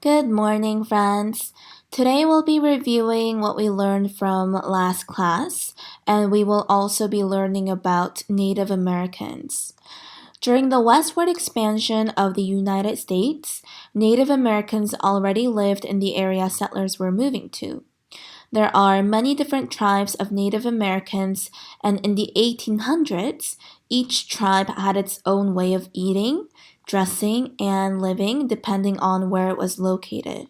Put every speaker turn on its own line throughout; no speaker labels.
Good morning, friends. Today we'll be reviewing what we learned from last class, and we will also be learning about Native Americans. During the westward expansion of the United States, Native Americans already lived in the area settlers were moving to. There are many different tribes of Native Americans, and in the 1800s, each tribe had its own way of eating, dressing, and living depending on where it was located.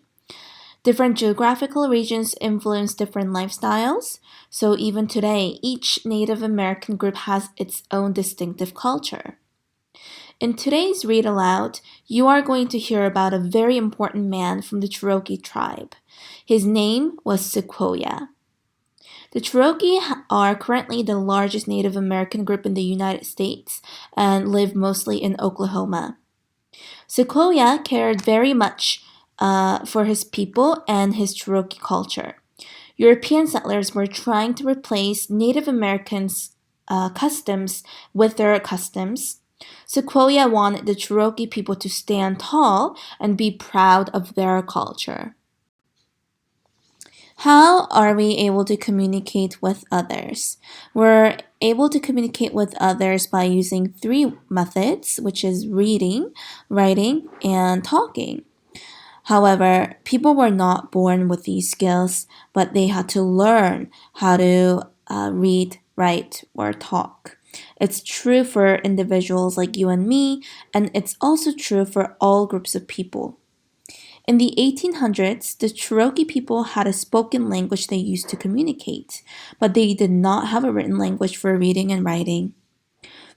Different geographical regions influence different lifestyles, so even today, each Native American group has its own distinctive culture. In today's read aloud, you are going to hear about a very important man from the Cherokee tribe. His name was Sequoyah. The Cherokee are currently the largest Native American group in the United States and live mostly in Oklahoma. Sequoyah cared very much for his people and his Cherokee culture. European settlers were trying to replace Native Americans' customs with their customs. Sequoyah wanted the Cherokee people to stand tall and be proud of their culture. How are we able to communicate with others? We're able to communicate with others by using three methods, which is reading, writing, and talking. However, people were not born with these skills, but they had to learn how to read, write, or talk. It's true for individuals like you and me, and it's also true for all groups of people. In the 1800s, the Cherokee people had a spoken language they used to communicate, but they did not have a written language for reading and writing.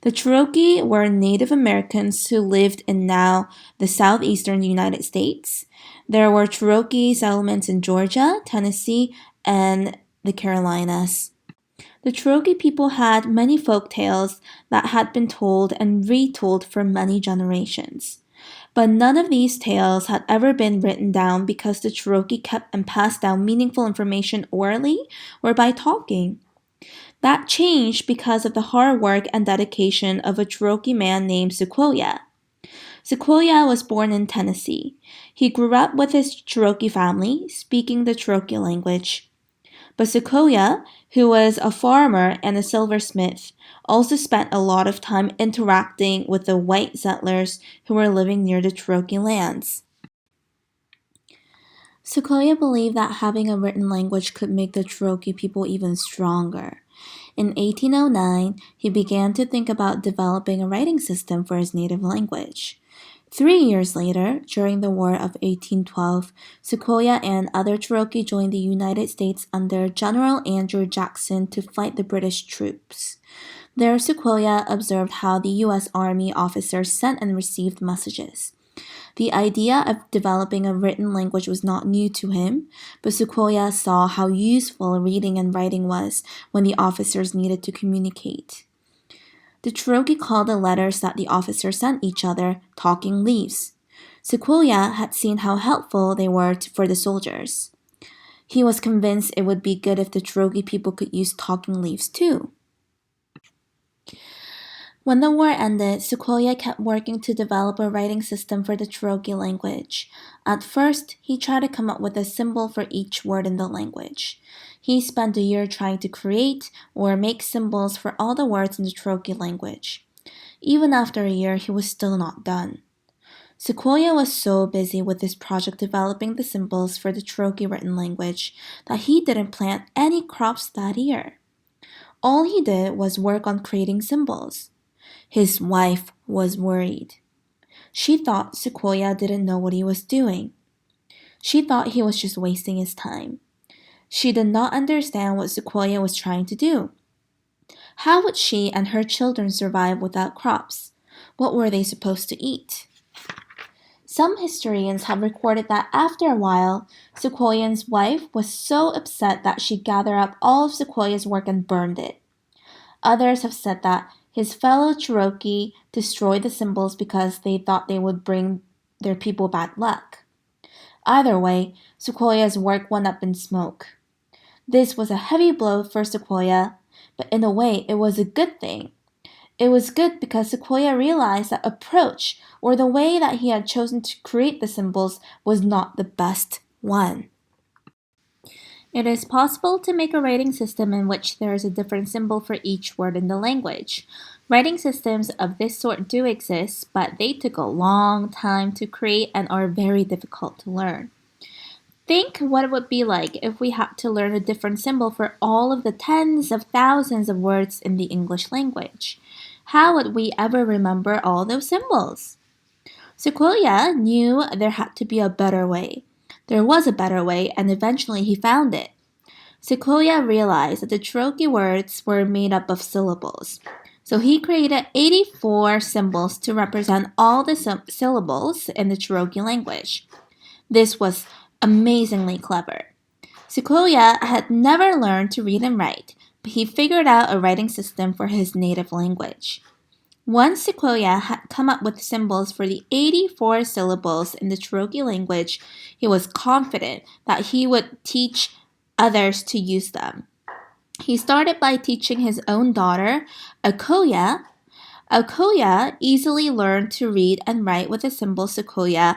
The Cherokee were Native Americans who lived in now the southeastern United States. There were Cherokee settlements in Georgia, Tennessee, and the Carolinas. The Cherokee people had many folk tales that had been told and retold for many generations. But none of these tales had ever been written down because the Cherokee kept and passed down meaningful information orally or by talking. That changed because of the hard work and dedication of a Cherokee man named Sequoyah. Sequoyah was born in Tennessee. He grew up with his Cherokee family, speaking the Cherokee language. But Sequoyah, who was a farmer and a silversmith, also spent a lot of time interacting with the white settlers who were living near the Cherokee lands. Sequoyah believed that having a written language could make the Cherokee people even stronger. In 1809, he began to think about developing a writing system for his native language. 3 years later, during the War of 1812, Sequoyah and other Cherokee joined the United States under General Andrew Jackson to fight the British troops. There, Sequoyah observed how the U.S. Army officers sent and received messages. The idea of developing a written language was not new to him, but Sequoyah saw how useful reading and writing was when the officers needed to communicate. The Cherokee called the letters that the officers sent each other talking leaves. Sequoyah had seen how helpful they were for the soldiers. He was convinced it would be good if the Cherokee people could use talking leaves too. When the war ended, Sequoyah kept working to develop a writing system for the Cherokee language. At first, he tried to come up with a symbol for each word in the language. He spent a year trying to create or make symbols for all the words in the Cherokee language. Even after a year, he was still not done. Sequoyah was so busy with this project developing the symbols for the Cherokee written language that he didn't plant any crops that year. All he did was work on creating symbols. His wife was worried. She thought Sequoyah didn't know what he was doing. She thought he was just wasting his time. She did not understand what Sequoyah was trying to do. How would she and her children survive without crops? What were they supposed to eat? Some historians have recorded that after a while, Sequoyah's wife was so upset that she gathered up all of Sequoyah's work and burned it. Others have said that his fellow Cherokee destroyed the symbols because they thought they would bring their people bad luck. Either way, Sequoyah's work went up in smoke. This was a heavy blow for Sequoyah, but in a way it was a good thing. It was good because Sequoyah realized that approach, or the way that he had chosen to create the symbols, was not the best one. It is possible to make a writing system in which there is a different symbol for each word in the language. Writing systems of this sort do exist, but they took a long time to create and are very difficult to learn. Think what it would be like if we had to learn a different symbol for all of the tens of thousands of words in the English language. How would we ever remember all those symbols? Sequoyah knew there had to be a better way. There was a better way, and eventually he found it. Sequoyah realized that the Cherokee words were made up of syllables. So he created 84 symbols to represent all the syllables in the Cherokee language. This was amazingly clever. Sequoyah had never learned to read and write, but he figured out a writing system for his native language. Once Sequoyah had come up with symbols for the 84 syllables in the Cherokee language, he was confident that he would teach others to use them. He started by teaching his own daughter, Akoya. Akoya easily learned to read and write with the symbols Sequoyah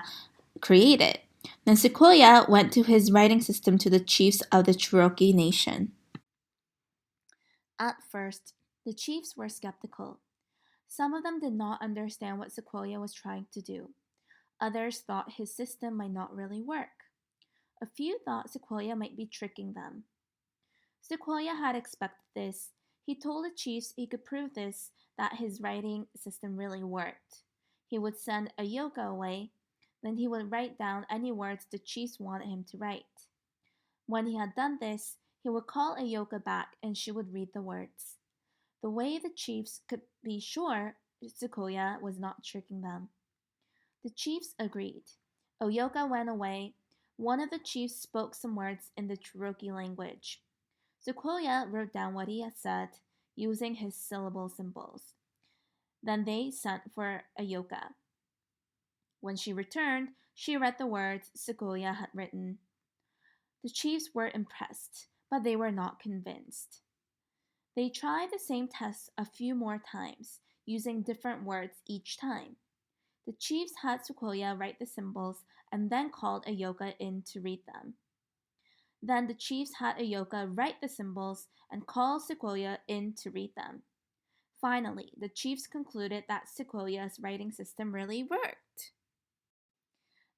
created. Then Sequoyah went to his writing system to the chiefs of the Cherokee Nation. At first, the chiefs were skeptical. Some of them did not understand what Sequoyah was trying to do. Others thought his system might not really work. A few thought Sequoyah might be tricking them. Sequoyah had expected this. He told the chiefs he could prove this, that his writing system really worked. He would send Ayoka away, then he would write down any words the chiefs wanted him to write. When he had done this, he would call Ayoka back and she would read the words. The way the chiefs could be sure Sequoyah was not tricking them. The chiefs agreed. Ayoka went away. One of the chiefs spoke some words in the Cherokee language. Sequoyah wrote down what he had said using his syllable symbols. Then they sent for Ayoka. When she returned, she read the words Sequoyah had written. The chiefs were impressed, but they were not convinced. They tried the same test a few more times, using different words each time. The chiefs had Sequoyah write the symbols and then called Ayoka in to read them. Then the chiefs had Ayoka write the symbols and call Sequoyah in to read them. Finally, the chiefs concluded that Sequoyah's writing system really worked.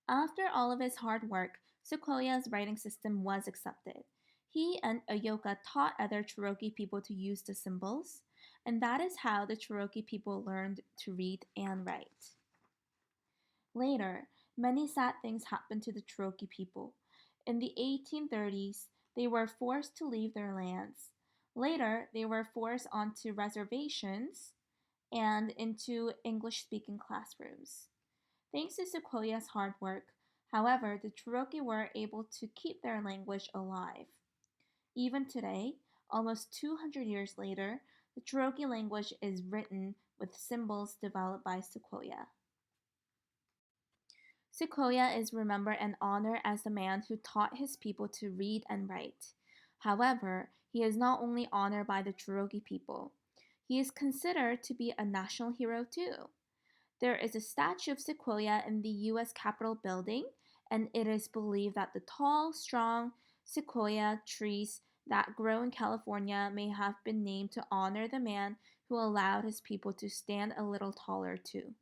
After all of his hard work, Sequoyah's writing system was accepted. He and Ayoka taught other Cherokee people to use the symbols, and that is how the Cherokee people learned to read and write. Later, many sad things happened to the Cherokee people. In the 1830s, they were forced to leave their lands. Later, they were forced onto reservations and into English speaking classrooms. Thanks to Sequoyah's hard work, however, the Cherokee were able to keep their language alive. Even today, almost 200 years later, the Cherokee language is written with symbols developed by Sequoyah. Sequoyah is remembered and honored as the man who taught his people to read and write. However, he is not only honored by the Cherokee people, he is considered to be a national hero too. There is a statue of Sequoyah in the U.S. Capitol building, and it is believed that the tall, strong sequoia trees that grow in California may have been named to honor the man who allowed his people to stand a little taller too.